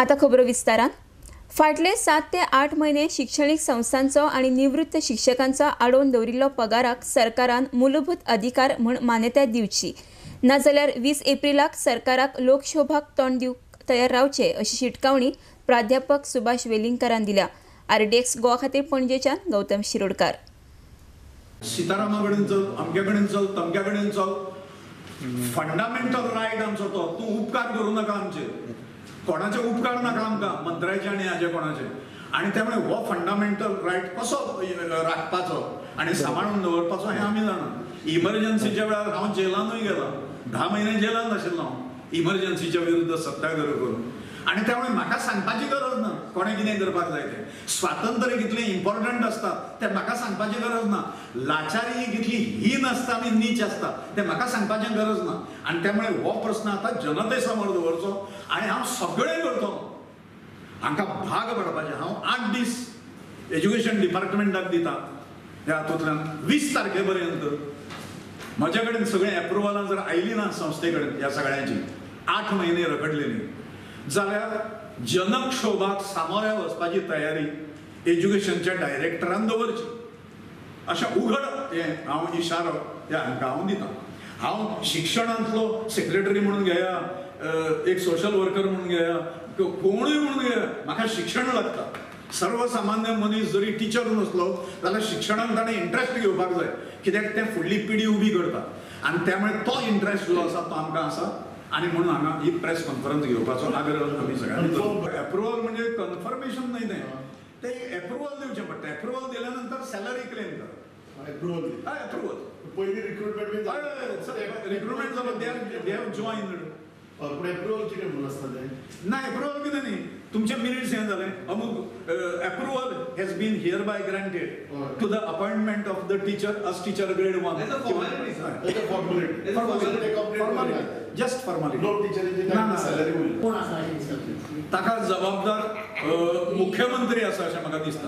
आता खबरो विस्तारान. फाटले 7 ते 8 महिने शिक्षणीक संस्थांचो आणि निवृत्त शिक्षकांचो आडोवन दवरिल्लो पगाराक सरकारान मूलभूत अधिकार म्हूण मान्यताय दिवची, नाजाल्यार 20 एप्रिलाक सरकाराक लोकसभेक तोंड दिवंक तयार रावचे अशी शिटकावणी प्राध्यापक सुभाष वेलिंगकरान दिल्या. RDX गोवा खातीर पणजेच्यान गौतम शिरोडकार. सीतारामा कडेन चल, अमके कडेन चल, तमक्या कडेन चल. फंडामेंटल रायट आमचो तो. तूं उपकार करूं नाका आमचे. कोणाचे उपकार नाका आमकां, मंत्र्याचे आनी हाजे कोणाचे. आनी त्यामुळे हो फंडामेंटल रायट कसो राखपाचो आनी सांबाळून दवरपाचो हें आमी जाणा. इमर्जन्सीच्या वेळार हांव जेलानूय गेला. 10 म्हयने जेलान आशिल्लो हांव इमर्जन्सीच्या विरुद्ध सत्याग्रह करून. आनी त्यामुळे म्हाका सांगपाची गरज ना कोणें कितें करपाक जाय तें. स्वातंत्र्य कितलें इम्पॉर्टंट आसता तें म्हाका सांगपाची गरज ना. लाचारी ही कितली हीन आसता आनी नीच आसता तें म्हाका सांगपाचें गरज ना. आनी त्यामुळे हो प्रश्न आतां जनते समोर दवरचो आनी हांव सगळें करतलो. हांकां भाग पडपाचें. हांव 8 दीस एज्युकेशन डिपार्टमेंटाक दिता. ह्या हातूंतल्यान 20 तारखे पर्यंत म्हजे कडेन सगळें एप्रुवलां जर आयलीं ना संस्थे कडेन ह्या सगळ्यांची 8 म्हयने रखडलेलीं जाल्यार जनक्षोभाक सामोऱ्या वचपाची तयारी एज्युकेशनच्या डायरेक्टरान दवरची अशें उघड हें हांव इशारो ह्या हांकां हांव दितां. हांव शिक्षणांतलो सेक्रेटरी म्हणून घेया, एक सोशल वर्कर म्हणून घेया, कोणूय म्हणून घेया, म्हाका शिक्षण लागता. सर्वसामान्य मनीस जरी टिचर नसलो जाल्यार शिक्षणांत ताणें इंट्रस्ट घेवपाक जाय, कित्याक तें फुडली पिढी उबी करता. आनी त्यामुळे तो इंट्रस्ट जो आसा तो आमकां आसा. आणि म्हणून हांगा ही प्रेस कॉन्फरन्स घेवपाचो आग्रह आमी सगळ्यांनी. एप्रुवल म्हणजे कन्फर्मेशन न्हय तें एप्रुवल दिवचें पडटा. एप्रुवल दिल्या नंतर सॅलरी क्लेम करप. एप्रुवल पयलीं रिक्रुटमेंट जालो दे हॅव जॉयन्ड. पूण एप्रुवल कितें म्हणून आसता तें? ना एप्रुवल कितें न्ही. तुमचे मिनिट्स हें जालें अमूक approval has been hereby granted to the appointment of the teacher as teacher grade 1. Just formality. ताका जबाबदार मुख्यमंत्री आसा अशें म्हाका दिसता.